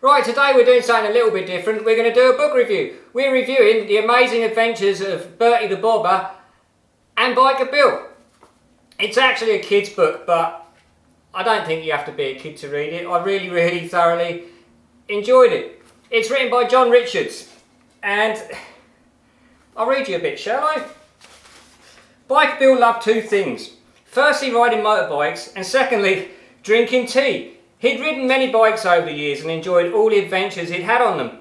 Right, today we're doing something a little bit different. We're going to do a book review. We're reviewing The Amazing Adventures of Bertie the Bobber and Biker Bill. It's actually a kid's book, but I don't think you have to be a kid to read it. I really thoroughly enjoyed it. It's written by John Richards, and I'll read you a bit, shall I? Biker Bill loved two things. Firstly, riding motorbikes, and secondly, drinking tea. He'd ridden many bikes over the years and enjoyed all the adventures he'd had on them.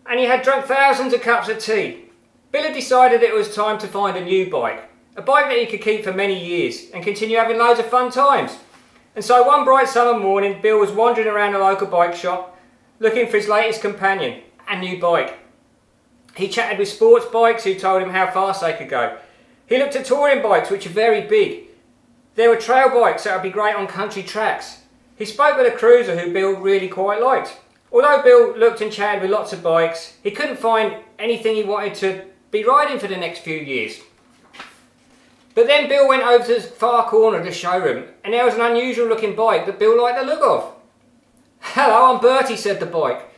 And he had drunk thousands of cups of tea. Bill had decided it was time to find a new bike. A bike that he could keep for many years and continue having loads of fun times. And so one bright summer morning, Bill was wandering around a local bike shop looking for his latest companion, a new bike. He chatted with sports bikes who told him how fast they could go. He looked at touring bikes, which are very big. There were trail bikes that would be great on country tracks. He spoke with a cruiser who Bill really quite liked. Although Bill looked and chatted with lots of bikes, he couldn't find anything he wanted to be riding for the next few years. But then Bill went over to the far corner of the showroom, and there was an unusual looking bike that Bill liked the look of. "Hello, I'm Bertie," said the bike,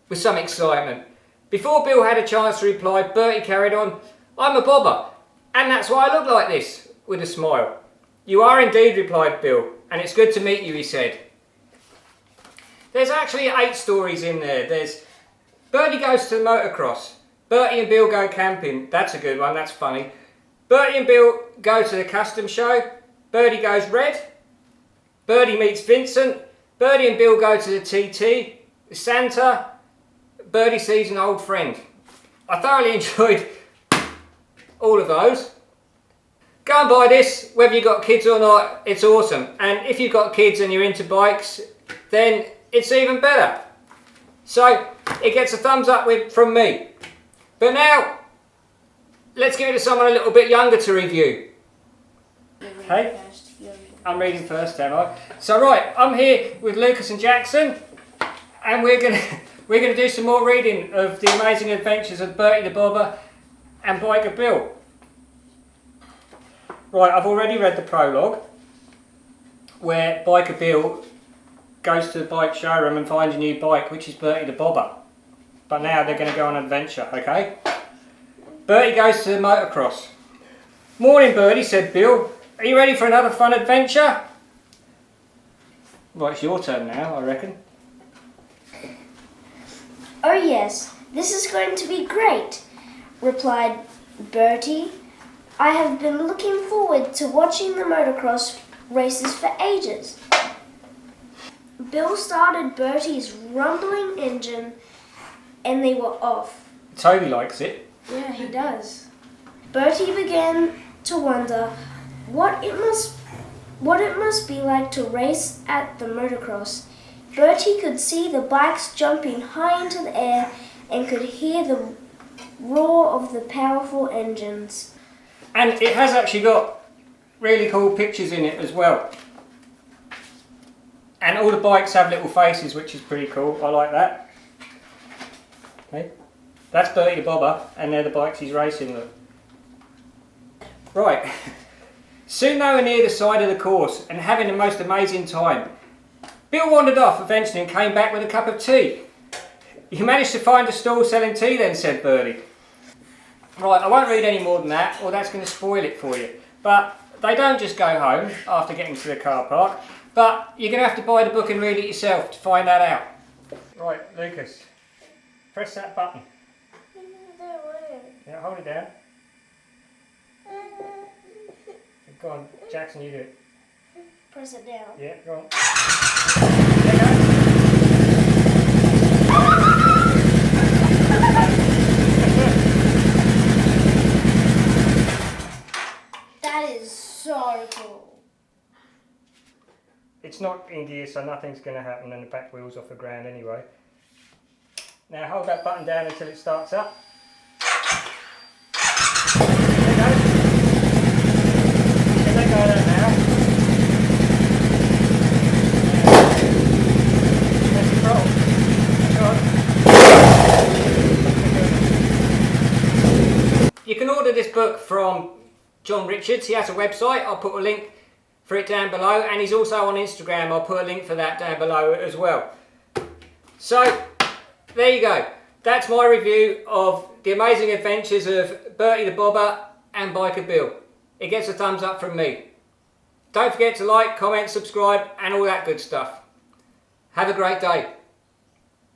with some excitement. Before Bill had a chance to reply, Bertie carried on, "I'm a bobber, and that's why I look like this," with a smile. "You are indeed," replied Bill, "and it's good to meet you," he said. There's actually 8 stories in there. There's Bertie goes to the motocross. Bertie and Bill go camping. That's a good one, that's funny. Bertie and Bill go to the custom show. Bertie goes red. Bertie meets Vincent. Bertie and Bill go to the TT. Santa. Bertie sees an old friend. I thoroughly enjoyed all of those. Go and buy this, whether you've got kids or not, it's awesome. And if you've got kids and you're into bikes, then it's even better. So, it gets a thumbs up from me. But now, let's give it to someone a little bit younger to review. Hey, I'm reading first, am I? So right, I'm here with Lucas and Jackson, and we're gonna do some more reading of The Amazing Adventures of Bertie the Bobber and Biker Bill. Right, I've already read the prologue, where Biker Bill goes to the bike showroom and finds a new bike, which is Bertie the Bobber. But now they're going to go on an adventure, okay? Bertie goes to the motocross. "Morning, Bertie," said Bill. "Are you ready for another fun adventure?" Right, it's your turn now, I reckon. "Oh yes, this is going to be great," replied Bertie. "I have been looking forward to watching the motocross races for ages." Bill started Bertie's rumbling engine and they were off. Toby likes it. Yeah, he does. Bertie began to wonder what it must be like to race at the motocross. Bertie could see the bikes jumping high into the air and could hear the roar of the powerful engines. And it has actually got really cool pictures in it as well. And all the bikes have little faces, which is pretty cool. I like that. Okay. That's Bertie the Bobber, and they're the bikes he's racing with. Right. Soon they were near the side of the course and having the most amazing time. Bill wandered off eventually and came back with a cup of tea. "You managed to find a stall selling tea then," said Bertie. Right, I won't read any more than that, or that's going to spoil it for you. But they don't just go home after getting to the car park, but you're going to have to buy the book and read it yourself to find that out. Right, Lucas, press that button. Yeah, hold it down. Go on, Jackson, you do it. Press it down. Yeah, go on. There you go. That is so cool. It's not in gear, so nothing's going to happen, and the back wheel's off the ground anyway. Now hold that button down until it starts up. There you go. You can let go of that now. Press control. Go on. You can order this book from John Richards. He has a website. I'll put a link for it down below, and he's also on Instagram. I'll put a link for that down below as well. So, there you go. That's my review of The Amazing Adventures of Bertie the Bobber and Biker Bill. It gets a thumbs up from me. Don't forget to like, comment, subscribe and all that good stuff. Have a great day.